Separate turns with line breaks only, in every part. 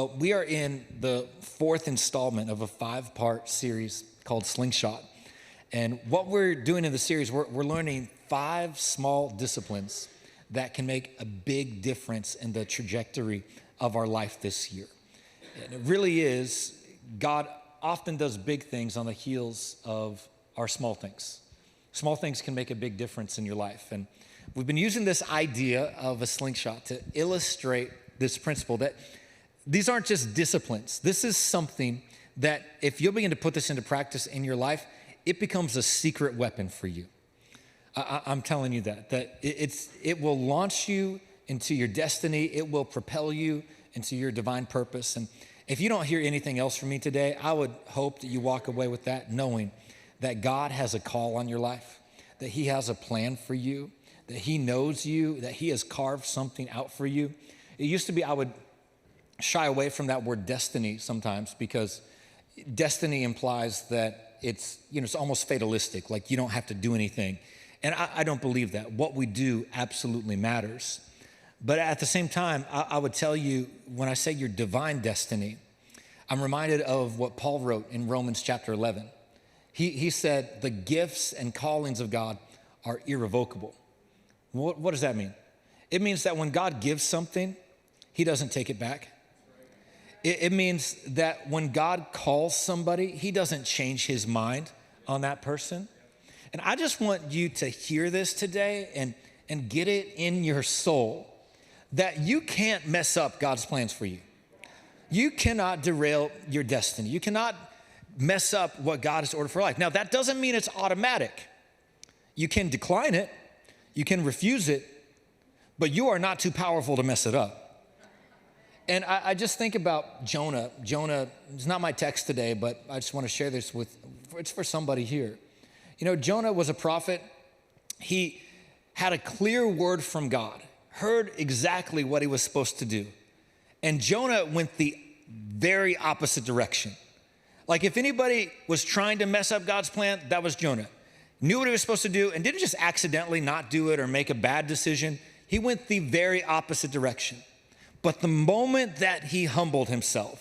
Well, we are in the fourth installment of a 5-part series called Slingshot. And what we're doing in the series, we're learning 5 small disciplines that can make a big difference in the trajectory of our life this year. And it really is, God often does big things on the heels of our small things. Small things can make a big difference in your life. And we've been using this idea of a slingshot to illustrate this principle that these aren't just disciplines. This is something that if you'll begin to put this into practice in your life, it becomes a secret weapon for you. I'm telling you that it will launch you into your destiny. It will propel you into your divine purpose. And if you don't hear anything else from me today, I would hope that you walk away with that, knowing that God has a call on your life, that he has a plan for you, that he knows you, that he has carved something out for you. It used to be I would shy away from that word destiny sometimes because destiny implies that it's almost fatalistic, like you don't have to do anything. And I don't believe that. What we do absolutely matters. But at the same time, I would tell you, when I say your divine destiny, I'm reminded of what Paul wrote in Romans chapter 11. He said, the gifts and callings of God are irrevocable. What does that mean? It means that when God gives something, he doesn't take it back. It means that when God calls somebody, he doesn't change his mind on that person. And I just want you to hear this today and get it in your soul that you can't mess up God's plans for you. You cannot derail your destiny. You cannot mess up what God has ordered for life. Now, that doesn't mean it's automatic. You can decline it. You can refuse it, but you are not too powerful to mess it up. And I just think about Jonah. Jonah is not my text today, but I just want to share this it's for somebody here. Jonah was a prophet. He had a clear word from God, heard exactly what he was supposed to do. And Jonah went the very opposite direction. Like if anybody was trying to mess up God's plan, that was Jonah. Knew what he was supposed to do and didn't just accidentally not do it or make a bad decision. He went the very opposite direction. But the moment that he humbled himself,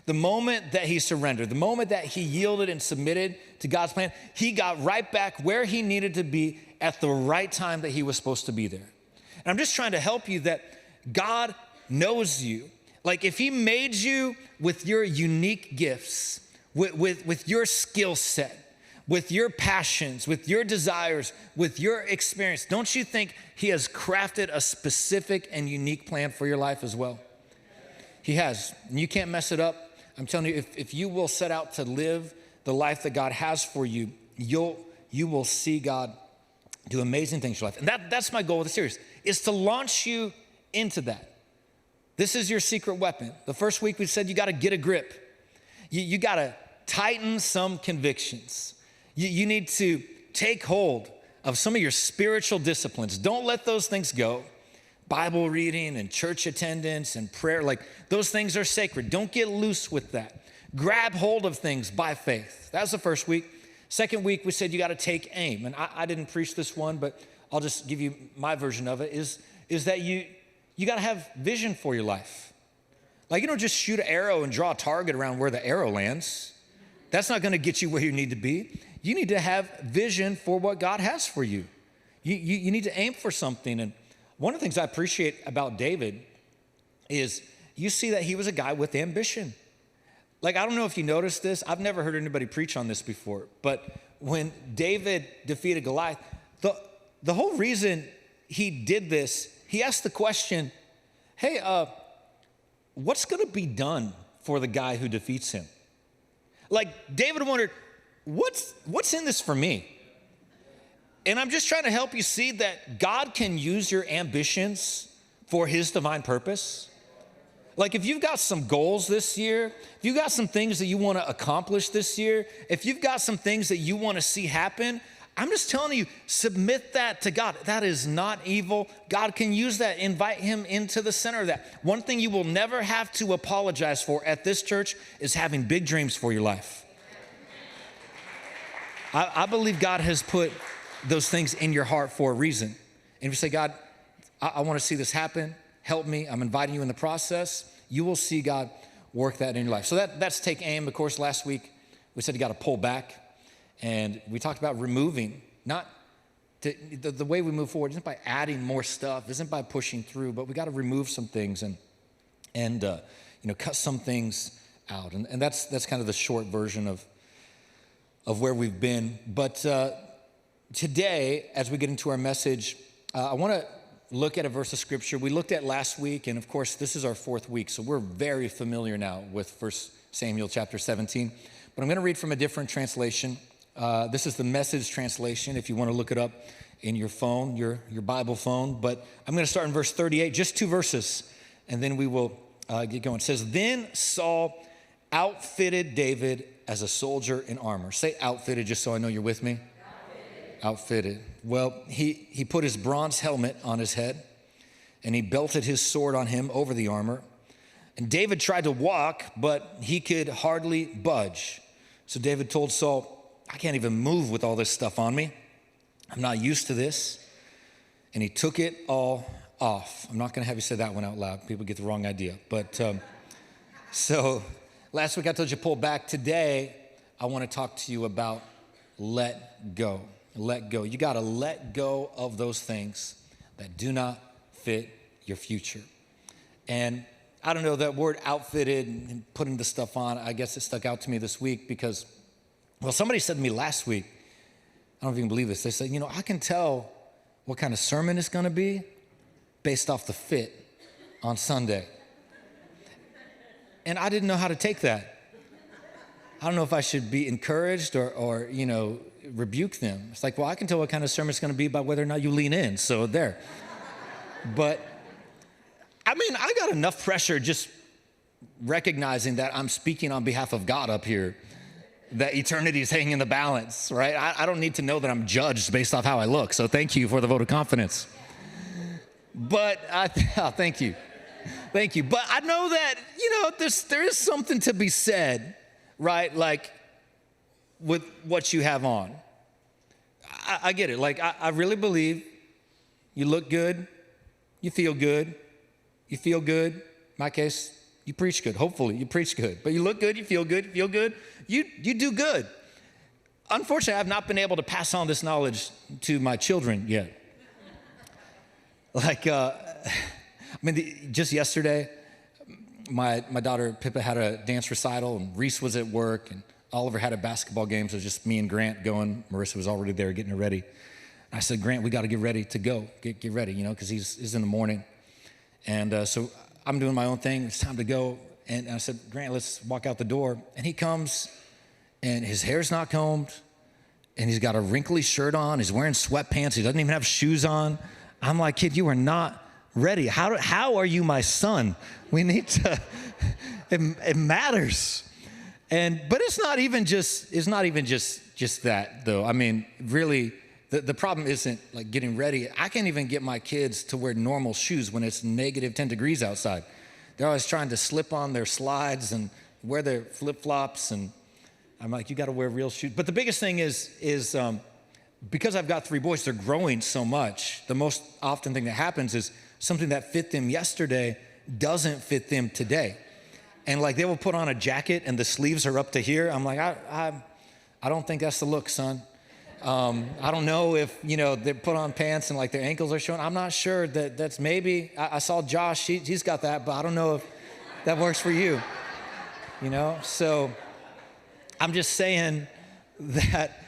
the moment that he surrendered, the moment that he yielded and submitted to God's plan, he got right back where he needed to be at the right time that he was supposed to be there. And I'm just trying to help you that God knows you. Like if he made you with your unique gifts, with your skill set, with your passions, with your desires, with your experience, don't you think he has crafted a specific and unique plan for your life as well? He has, and you can't mess it up. I'm telling you, if you will set out to live the life that God has for you, you will see God do amazing things in your life. And that's my goal with the series, is to launch you into that. This is your secret weapon. The first week we said you gotta get a grip. You gotta tighten some convictions. You need to take hold of some of your spiritual disciplines. Don't let those things go. Bible reading and church attendance and prayer, like those things are sacred. Don't get loose with that. Grab hold of things by faith. That was the first week. Second week, we said you got to take aim. And I didn't preach this one, but I'll just give you my version of it, is that you got to have vision for your life. Like you don't just shoot an arrow and draw a target around where the arrow lands. That's not going to get you where you need to be. You need to have vision for what God has for you. You need to aim for something. And one of the things I appreciate about David is you see that he was a guy with ambition. Like, I don't know if you noticed this. I've never heard anybody preach on this before. But when David defeated Goliath, the whole reason he did this, he asked the question, hey, what's going to be done for the guy who defeats him? Like, David wondered, what's in this for me? And I'm just trying to help you see that God can use your ambitions for his divine purpose. Like if you've got some goals this year, if you've got some things that you want to accomplish this year, if you've got some things that you want to see happen, I'm just telling you, submit that to God. That is not evil. God can use that. Invite him into the center of that. One thing you will never have to apologize for at this church is having big dreams for your life. I believe God has put those things in your heart for a reason. And if you say, God, I want to see this happen, help me, I'm inviting you in the process, you will see God work that in your life. So that's take aim. Of course, last week we said you got to pull back. And we talked about removing, not the way we move forward isn't by adding more stuff, isn't by pushing through, but we got to remove some things and cut some things out. And that's kind of the short version of where we've been. But today, as we get into our message, I want to look at a verse of scripture we looked at last week. And of course, this is our fourth week, so we're very familiar now with 1 Samuel chapter 17. But I'm going to read from a different translation. This is the Message translation if you want to look it up in your phone, your Bible phone. But I'm going to start in verse 38, just 2 verses, and then we will get going. It says, "Then Saul outfitted David as a soldier in armor." Say outfitted, just so I know you're with me. Outfitted. Well, he put his bronze helmet on his head, and he belted his sword on him over the armor. And David tried to walk, but he could hardly budge. So David told Saul, "I can't even move with all this stuff on me. I'm not used to this." And he took it all off. I'm not going to have you say that one out loud. People get the wrong idea. But so last week I told you pull back. Today I want to talk to you about let go. Let go. You got to let go of those things that do not fit your future. And I don't know, that word outfitted and putting the stuff on, I guess it stuck out to me this week because, well, somebody said to me last week, I don't know if you can believe this, they said, I can tell what kind of sermon it's going to be based off the fit on Sunday. And I didn't know how to take that. I don't know if I should be encouraged or rebuke them. It's like, well, I can tell what kind of sermon it's going to be by whether or not you lean in. So there. But I mean, I got enough pressure just recognizing that I'm speaking on behalf of God up here, that eternity is hanging in the balance, right? I don't need to know that I'm judged based off how I look. So thank you for the vote of confidence. But thank you. Thank you. But I know that, there is something to be said, right? Like with what you have on. I get it. Like, I really believe you look good, you feel good. You feel good. In my case, you preach good. Hopefully, you preach good. But you look good, you feel good, you do good. Unfortunately, I've not been able to pass on this knowledge to my children yet. Like, just yesterday, my daughter Pippa had a dance recital, and Reese was at work, and Oliver had a basketball game, so it was just me and Grant going. Marissa was already there getting her ready. I said, Grant, we got to get ready to go. Get ready, because he's in the morning. And so I'm doing my own thing. It's time to go. And I said, Grant, let's walk out the door. And he comes, and his hair's not combed, and he's got a wrinkly shirt on. He's wearing sweatpants. He doesn't even have shoes on. I'm like, kid, you are not ready. How are you my son? We need to, it matters. But it's not even just that, though. I mean, really, the problem isn't like getting ready. I can't even get my kids to wear normal shoes when it's negative 10 degrees outside. They're always trying to slip on their slides and wear their flip-flops. And I'm like, you got to wear real shoes. But the biggest thing is because I've got 3 boys, they're growing so much. The most often thing that happens is something that fit them yesterday doesn't fit them today. And like they will put on a jacket and the sleeves are up to here. I'm like, I don't think that's the look, son. I don't know if, they put on pants and like their ankles are showing. I'm not sure that's maybe, I saw Josh, he's got that, but I don't know if that works for you, So I'm just saying that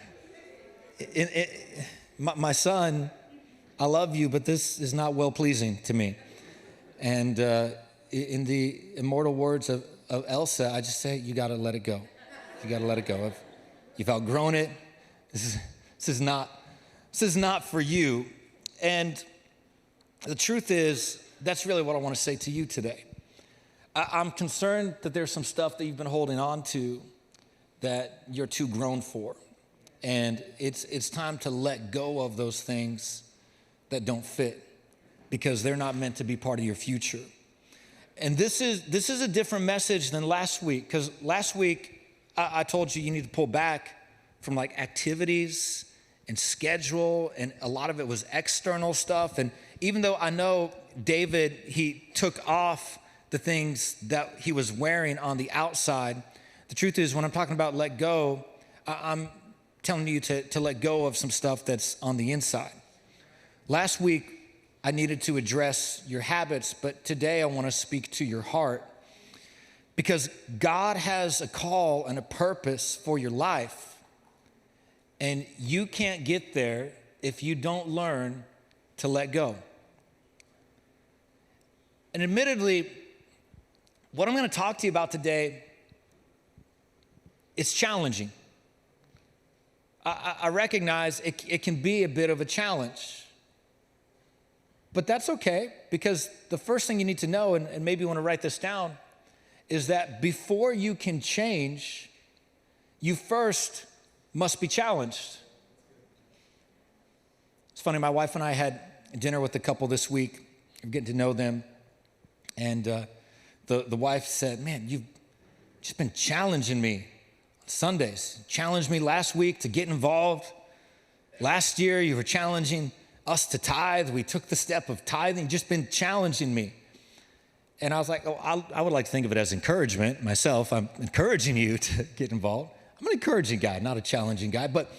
my son, I love you, but this is not well-pleasing to me. And in the immortal words of Elsa, I just say, you got to let it go. You got to let it go. If you've outgrown it, this is not for you. And the truth is, that's really what I want to say to you today. I'm concerned that there's some stuff that you've been holding on to that you're too grown for. And it's time to let go of those things that don't fit because they're not meant to be part of your future. And this is a different message than last week, because last week I told you need to pull back from like activities and schedule, and a lot of it was external stuff. And even though I know David, he took off the things that he was wearing on the outside. The truth is, when I'm talking about let go, I'm telling you to let go of some stuff that's on the inside. Last week, I needed to address your habits, but today I want to speak to your heart, because God has a call and a purpose for your life, and you can't get there if you don't learn to let go. And admittedly, what I'm going to talk to you about today, it's challenging. I recognize it can be a bit of a challenge. But that's okay, because the first thing you need to know, and maybe you want to write this down, is that before you can change, you first must be challenged. It's funny, my wife and I had dinner with a couple this week. I'm getting to know them. And the wife said, man, you've just been challenging me on Sundays. You challenged me last week to get involved. Last year, you were challenging us to tithe. We took the step of tithing, just been challenging me. And I was like, oh, I would like to think of it as encouragement myself. I'm encouraging you to get involved. I'm an encouraging guy, not a challenging guy. But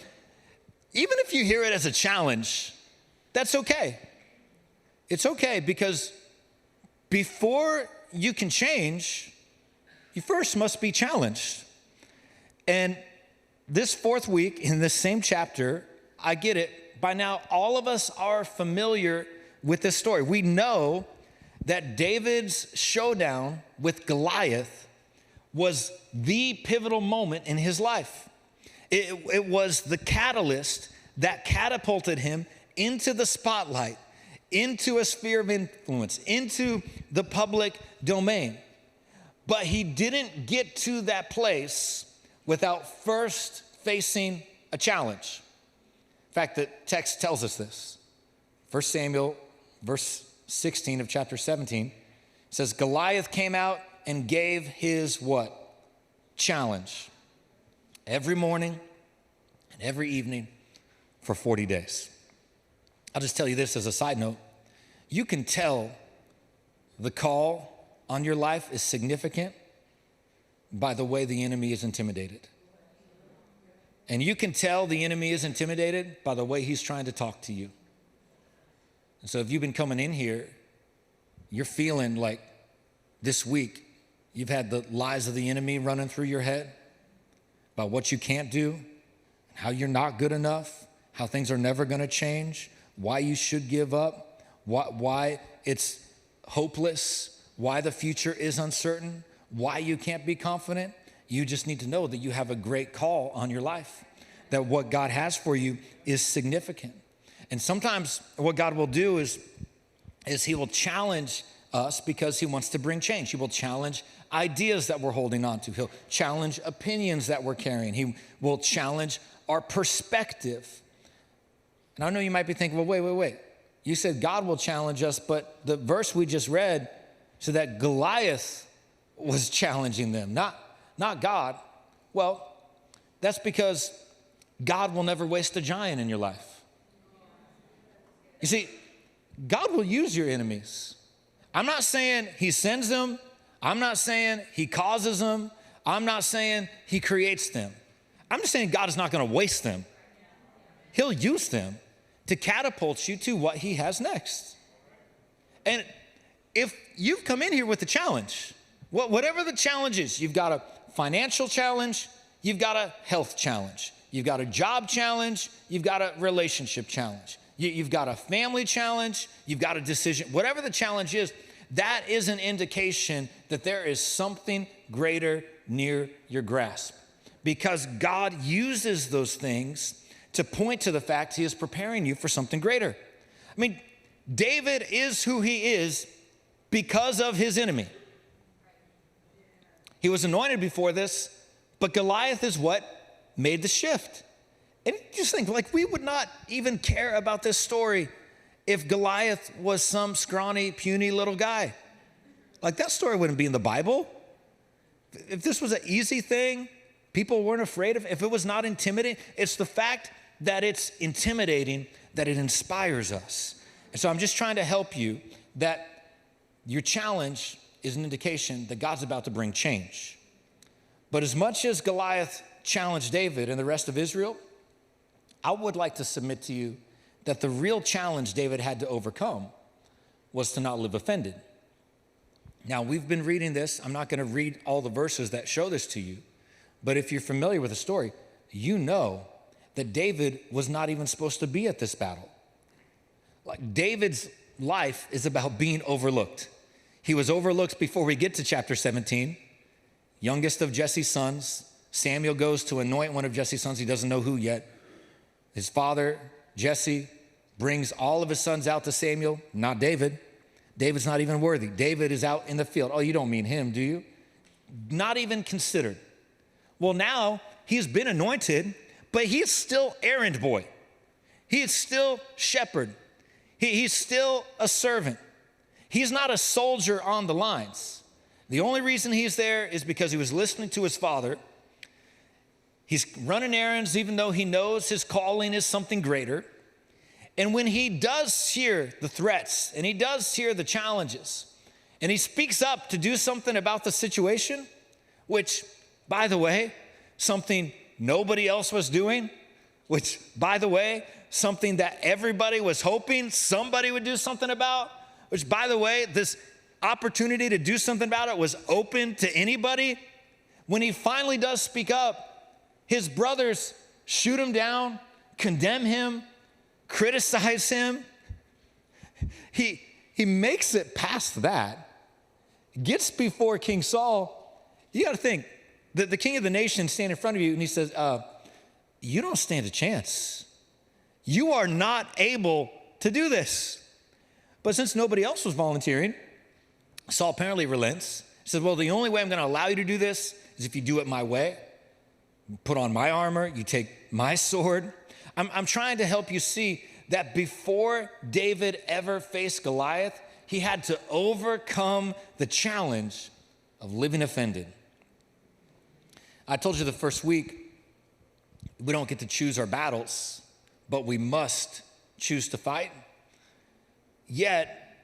even if you hear it as a challenge, that's okay. It's okay, because before you can change, you first must be challenged. And this fourth week in this same chapter, I get it. By now, all of us are familiar with this story. We know that David's showdown with Goliath was the pivotal moment in his life. It was the catalyst that catapulted him into the spotlight, into a sphere of influence, into the public domain. But he didn't get to that place without first facing a challenge. In fact, the text tells us this. 1 Samuel, verse 16 of chapter 17, says, Goliath came out and gave his what? Challenge. Every morning and every evening for 40 days. I'll just tell you this as a side note. You can tell the call on your life is significant by the way the enemy is intimidated. And you can tell the enemy is intimidated by the way he's trying to talk to you. And so if you've been coming in here, you're feeling like this week you've had the lies of the enemy running through your head about what you can't do, how you're not good enough, how things are never going to change, why you should give up, why it's hopeless, why the future is uncertain, why you can't be confident. You just need to know that you have a great call on your life, that what God has for you is significant. And sometimes what God will do is he will challenge us because he wants to bring change. He will challenge ideas that we're holding on to. He'll challenge opinions that we're carrying. He will challenge our perspective. And I know you might be thinking, well, wait. You said God will challenge us, but the verse we just read said that Goliath was challenging them, not God. Well, that's because God will never waste a giant in your life. You see, God will use your enemies. I'm not saying he sends them. I'm not saying he causes them. I'm not saying he creates them. I'm just saying God is not going to waste them. He'll use them to catapult you to what he has next. And if you've come in here with a challenge, whatever the challenge is, you've got a financial challenge, you've got a health challenge, you've got a job challenge, you've got a relationship challenge, you've got a family challenge, you've got a decision, whatever the challenge is, that is an indication that there is something greater near your grasp. Because God uses those things to point to the fact he is preparing you for something greater. I mean, David is who he is because of his enemy. He was anointed before this, but Goliath is what made the shift. And just think, like, we would not even care about this story if Goliath was some scrawny, puny little guy. Like, that story wouldn't be in the Bible. If this was an easy thing, people weren't afraid of, if it was not intimidating, it's the fact that it's intimidating that it inspires us. And so I'm just trying to help you that your challenge is an indication that God's about to bring change. But as much as Goliath challenged David and the rest of Israel, I would like to submit to you that the real challenge David had to overcome was to not live offended. Now, we've been reading this. I'm not going to read all the verses that show this to you, but if you're familiar with the story, you know that David was not even supposed to be at this battle. Like, David's life is about being overlooked. He was overlooked before we get to chapter 17. Youngest of Jesse's sons. Samuel goes to anoint one of Jesse's sons. He doesn't know who yet. His father, Jesse, brings all of his sons out to Samuel, not David. David's not even worthy. David is out in the field. Oh, you don't mean him, do you? Not even considered. Well, now he's been anointed, but he is still errand boy. He is still shepherd. He's still a servant. He's not a soldier on the lines. The only reason he's there is because he was listening to his father. He's running errands even though he knows his calling is something greater. And when he does hear the threats and he does hear the challenges and he speaks up to do something about the situation, which, by the way, something nobody else was doing, which, by the way, something that everybody was hoping somebody would do something about, which, by the way, this opportunity to do something about it was open to anybody. When he finally does speak up, his brothers shoot him down, condemn him, criticize him. He makes it past that, gets before King Saul. You got to think, the king of the nation standing in front of you, and he says, you don't stand a chance. You are not able to do this. But since nobody else was volunteering, Saul apparently relents. He says, well, the only way I'm going to allow you to do this is if you do it my way. You put on my armor, you take my sword. I'm trying to help you see that before David ever faced Goliath, he had to overcome the challenge of living offended. I told you the first week, we don't get to choose our battles, but we must choose to fight. Yet,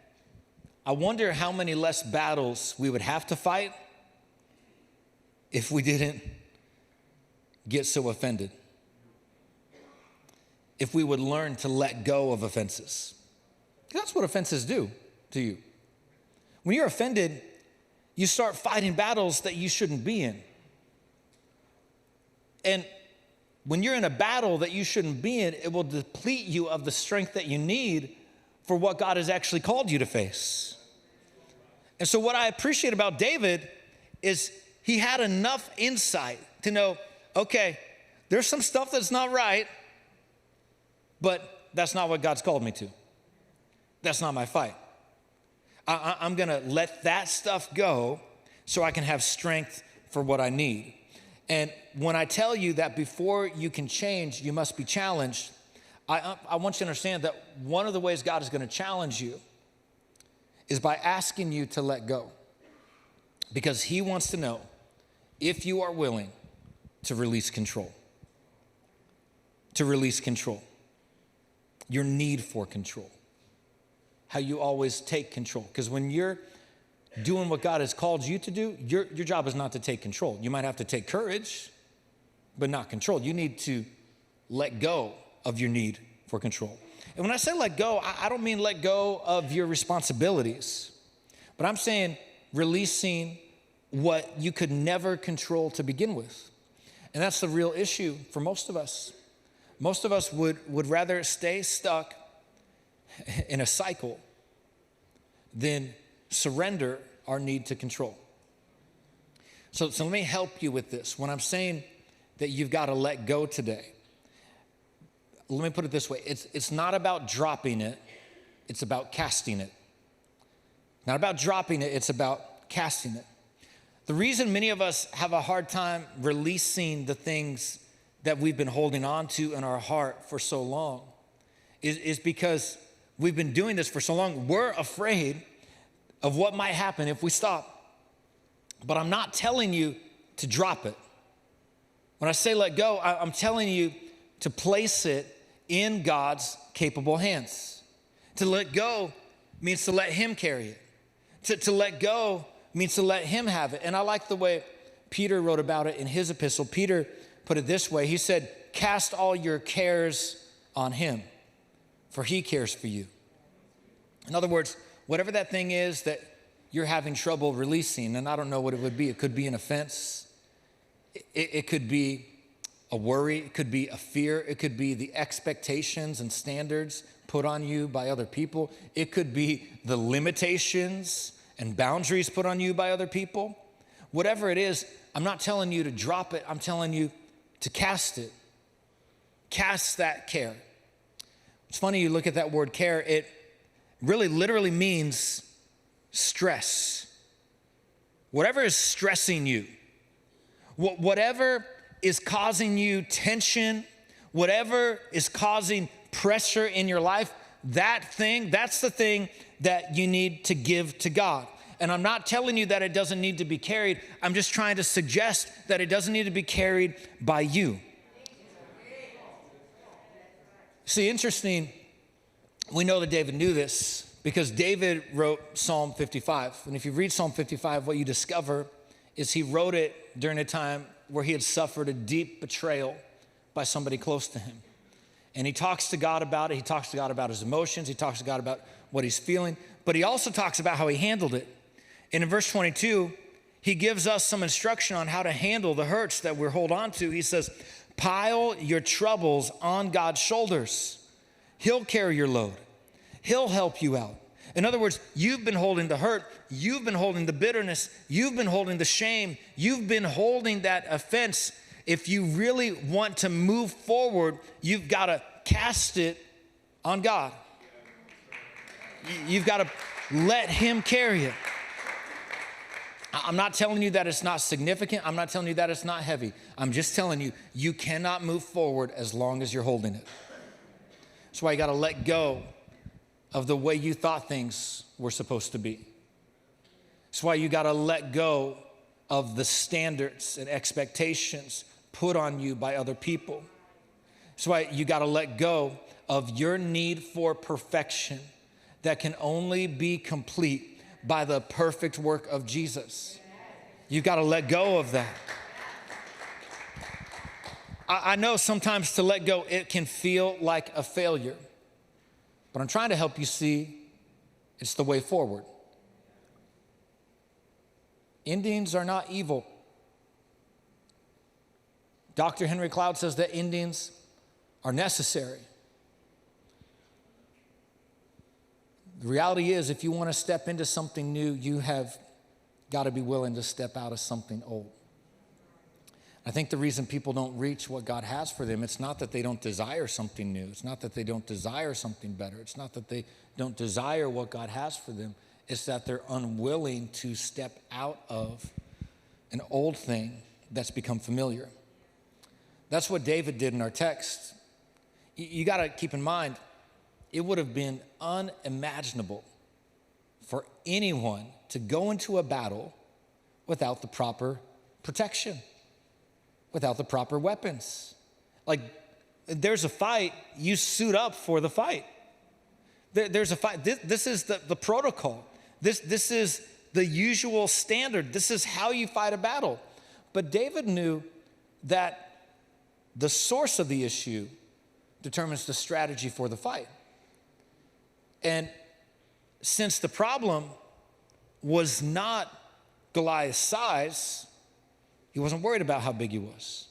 I wonder how many less battles we would have to fight if we didn't get so offended. If we would learn to let go of offenses. That's what offenses do to you. When you're offended, you start fighting battles that you shouldn't be in. And when you're in a battle that you shouldn't be in, it will deplete you of the strength that you need for what God has actually called you to face. And so what I appreciate about David is he had enough insight to know, okay, there's some stuff that's not right, but that's not what God's called me to. That's not my fight. I'm going to let that stuff go so I can have strength for what I need. And when I tell you that before you can change, you must be challenged, I want you to understand that one of the ways God is going to challenge you is by asking you to let go. Because he wants to know if you are willing to release control. To release control. Your need for control. How you always take control. Because when you're doing what God has called you to do, your job is not to take control. You might have to take courage, but not control. You need to let go of your need for control. And when I say let go, I don't mean let go of your responsibilities, but I'm saying releasing what you could never control to begin with. And that's the real issue for most of us. Most of us would rather stay stuck in a cycle than surrender our need to control. So let me help you with this. When I'm saying that you've got to let go today, let me put it this way. It's not about dropping it. It's about casting it. Not about dropping it. It's about casting it. The reason many of us have a hard time releasing the things that we've been holding on to in our heart for so long is because we've been doing this for so long. We're afraid of what might happen if we stop. But I'm not telling you to drop it. When I say let go, I'm telling you to place it in God's capable hands. To let go means to let him carry it. To let go means to let him have it. And I like the way Peter wrote about it in his epistle. Peter put it this way. He said, cast all your cares on him, for he cares for you. In other words, whatever that thing is that you're having trouble releasing, and I don't know what it would be. It could be an offense. It could be a worry. It could be a fear. It could be the expectations and standards put on you by other people. It could be the limitations and boundaries put on you by other people. Whatever it is, I'm not telling you to drop it. I'm telling you to cast it. Cast that care. It's funny, you look at that word care, it really literally means stress. Whatever is stressing you, whatever is causing you tension, whatever is causing pressure in your life, that's the thing that you need to give to God. And I'm not telling you that it doesn't need to be carried. I'm just trying to suggest that it doesn't need to be carried by you. See, interesting, we know that David knew this because David wrote Psalm 55. And if you read Psalm 55, what you discover is he wrote it during a time where he had suffered a deep betrayal by somebody close to him. And he talks to God about it. He talks to God about his emotions. He talks to God about what he's feeling. But he also talks about how he handled it. And in verse 22, he gives us some instruction on how to handle the hurts that we're hold on to. He says, pile your troubles on God's shoulders. He'll carry your load. He'll help you out. In other words, you've been holding the hurt. You've been holding the bitterness. You've been holding the shame. You've been holding that offense. If you really want to move forward, you've got to cast it on God. You've got to let him carry it. I'm not telling you that it's not significant. I'm not telling you that it's not heavy. I'm just telling you, you cannot move forward as long as you're holding it. That's why you got to let go of the way you thought things were supposed to be. That's why you got to let go of the standards and expectations put on you by other people. That's why you got to let go of your need for perfection that can only be complete by the perfect work of Jesus. You've got to let go of that. I know sometimes to let go, it can feel like a failure, but I'm trying to help you see it's the way forward. Endings are not evil. Dr. Henry Cloud says that endings are necessary. The reality is, if you want to step into something new, you have got to be willing to step out of something old. I think the reason people don't reach what God has for them, it's not that they don't desire something new. It's not that they don't desire something better. It's not that they don't desire what God has for them. It's that they're unwilling to step out of an old thing that's become familiar. That's what David did in our text. You got to keep in mind, it would have been unimaginable for anyone to go into a battle without the proper protection, without the proper weapons. Like, there's a fight, you suit up for the fight. There's a fight. This is the protocol. This is the usual standard. This is how you fight a battle. But David knew that the source of the issue determines the strategy for the fight. And since the problem was not Goliath's size, he wasn't worried about how big he was.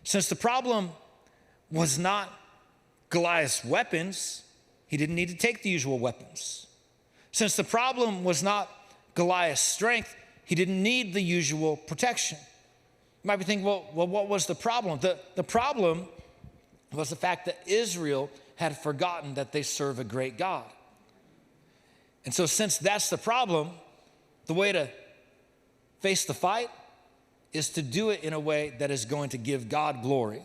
Since the problem was not Goliath's weapons, he didn't need to take the usual weapons. Since the problem was not Goliath's strength, he didn't need the usual protection. You might be thinking, well, what was the problem? The problem was the fact that Israel had forgotten that they serve a great God. And so since that's the problem, the way to face the fight is to do it in a way that is going to give God glory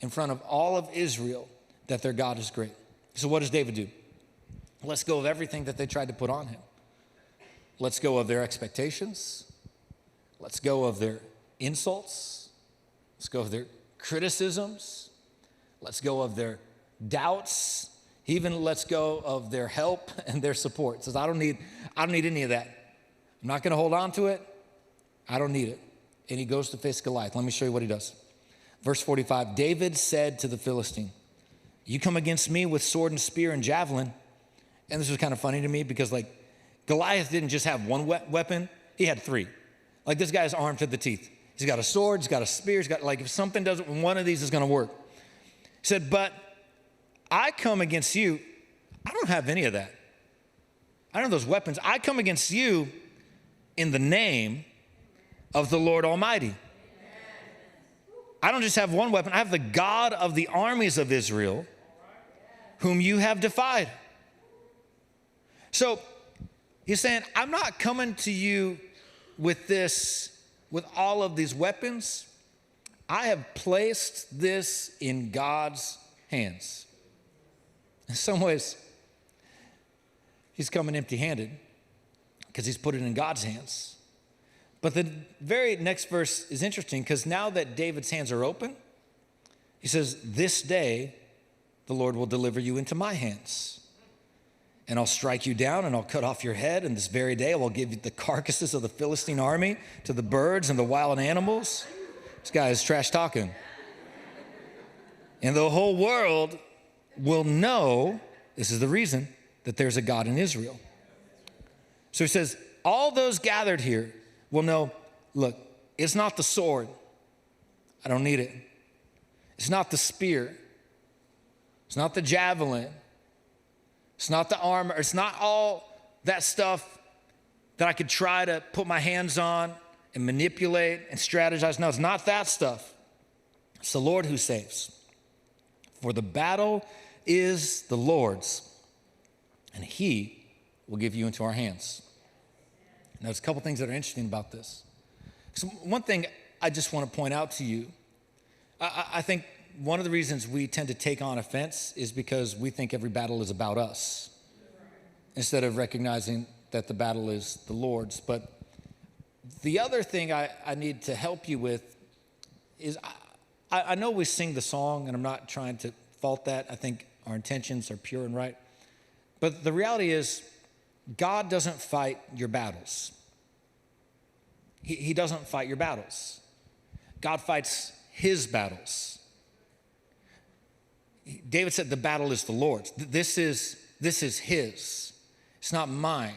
in front of all of Israel, that their God is great. So what does David do? Let's go of everything that they tried to put on him. Let's go of their expectations. Let's go of their insults. Let's go of their criticisms. Let's go of their doubts. Even let's go of their help and their support. He says, I don't need any of that. I'm not going to hold on to it. I don't need it. And he goes to face Goliath. Let me show you what he does. Verse 45, David said to the Philistine, you come against me with sword and spear and javelin. And this was kind of funny to me because like Goliath didn't just have one weapon. He had three. Like this guy's armed to the teeth. He's got a sword, he's got a spear, he's got like if something doesn't, one of these is going to work. He said, but I come against you. I don't have any of that. I don't have those weapons. I come against you in the name of the Lord Almighty. I don't just have one weapon. I have the God of the armies of Israel, whom you have defied. So he's saying, I'm not coming to you with this, with all of these weapons. I have placed this in God's hands. In some ways, he's coming empty-handed because he's put it in God's hands. But the very next verse is interesting because now that David's hands are open, he says, this day the Lord will deliver you into my hands. And I'll strike you down and I'll cut off your head. And this very day I will give you the carcasses of the Philistine army to the birds and the wild animals. This guy is trash talking. And the whole world will know, this is the reason, that there's a God in Israel. So he says, all those gathered here will know, look, it's not the sword. I don't need it. It's not the spear. It's not the javelin. It's not the armor. It's not all that stuff that I could try to put my hands on and manipulate and strategize. No, it's not that stuff. It's the Lord who saves. For the battle is the Lord's, and he will give you into our hands. Now, there's a couple things that are interesting about this. So one thing I just want to point out to you, I think one of the reasons we tend to take on offense is because we think every battle is about us instead of recognizing that the battle is the Lord's. But the other thing I need to help you with is I know we sing the song, and I'm not trying to fault that. I think our intentions are pure and right. But the reality is, God doesn't fight your battles. He doesn't fight your battles. God fights his battles. David said the battle is the Lord's. This is his. It's not mine.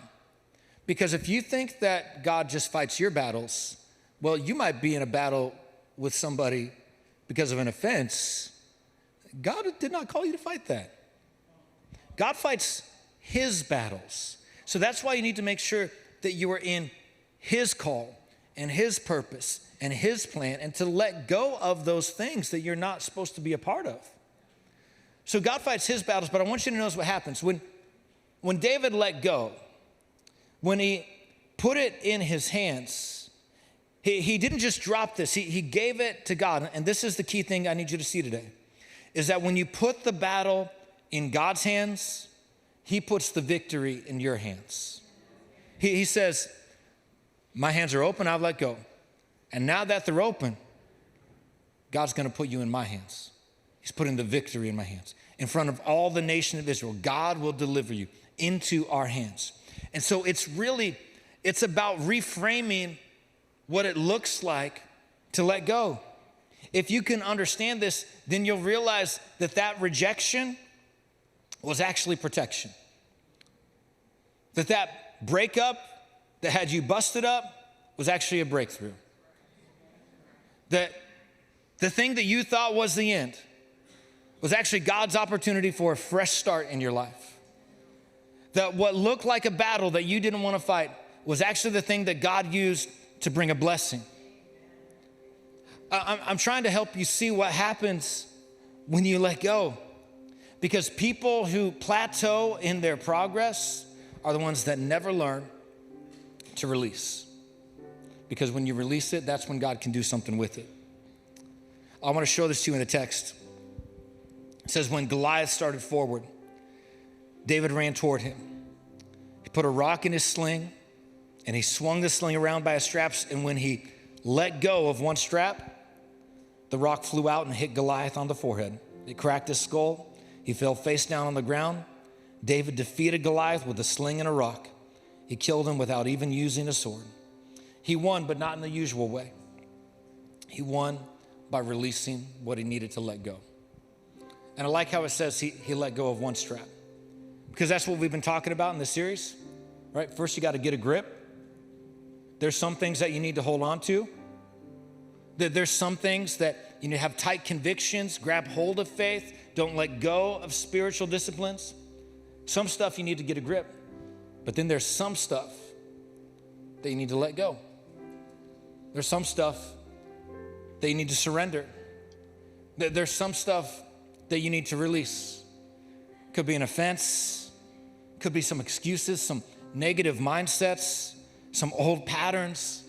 Because if you think that God just fights your battles, well, you might be in a battle with somebody because of an offense. God did not call you to fight that. God fights his battles. So that's why you need to make sure that you are in his call and his purpose and his plan, and to let go of those things that you're not supposed to be a part of. So God fights his battles, but I want you to notice what happens. When David let go, when he put it in his hands, he didn't just drop this, he gave it to God. And this is the key thing I need you to see today, is that when you put the battle in God's hands, he puts the victory in your hands. He says, my hands are open, I've let go. And now that they're open, God's gonna put you in my hands. He's putting the victory in my hands. In front of all the nation of Israel, God will deliver you into our hands. And so it's about reframing what it looks like to let go. If you can understand this, then you'll realize that rejection was actually protection. That breakup that had you busted up was actually a breakthrough. That the thing that you thought was the end was actually God's opportunity for a fresh start in your life. That what looked like a battle that you didn't want to fight was actually the thing that God used to bring a blessing. I'm trying to help you see what happens when you let go. Because people who plateau in their progress are the ones that never learn to release. Because when you release it, that's when God can do something with it. I want to show this to you in the text. It says, when Goliath started forward, David ran toward him. He put a rock in his sling, and he swung the sling around by his straps, and when he let go of one strap, the rock flew out and hit Goliath on the forehead. It cracked his skull. He fell face down on the ground. David defeated Goliath with a sling and a rock. He killed him without even using a sword. He won, but not in the usual way. He won by releasing what he needed to let go. And I like how it says he let go of one strap, because that's what we've been talking about in this series, right? First, you got to get a grip. There's some things that you need to hold on to. There's some things that you need to have tight convictions, grab hold of faith, don't let go of spiritual disciplines. Some stuff you need to get a grip, but then there's some stuff that you need to let go. There's some stuff that you need to surrender. There's some stuff that you need to release. Could be an offense, could be some excuses, some negative mindsets, some old patterns,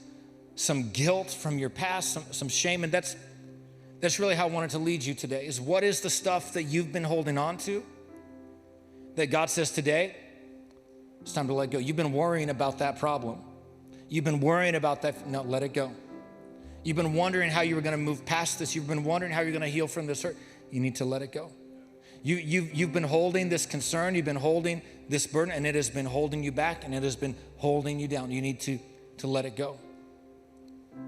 some guilt from your past, some shame. And that's really how I wanted to lead you today, is what is the stuff that you've been holding on to that God says today, it's time to let go. You've been worrying about that problem. You've been worrying about that. No, let it go. You've been wondering how you were going to move past this. You've been wondering how you're going to heal from this hurt. You need to let it go. You've been holding this concern. You've been holding this burden, and it has been holding you back, and it has been holding you down. You need to let it go.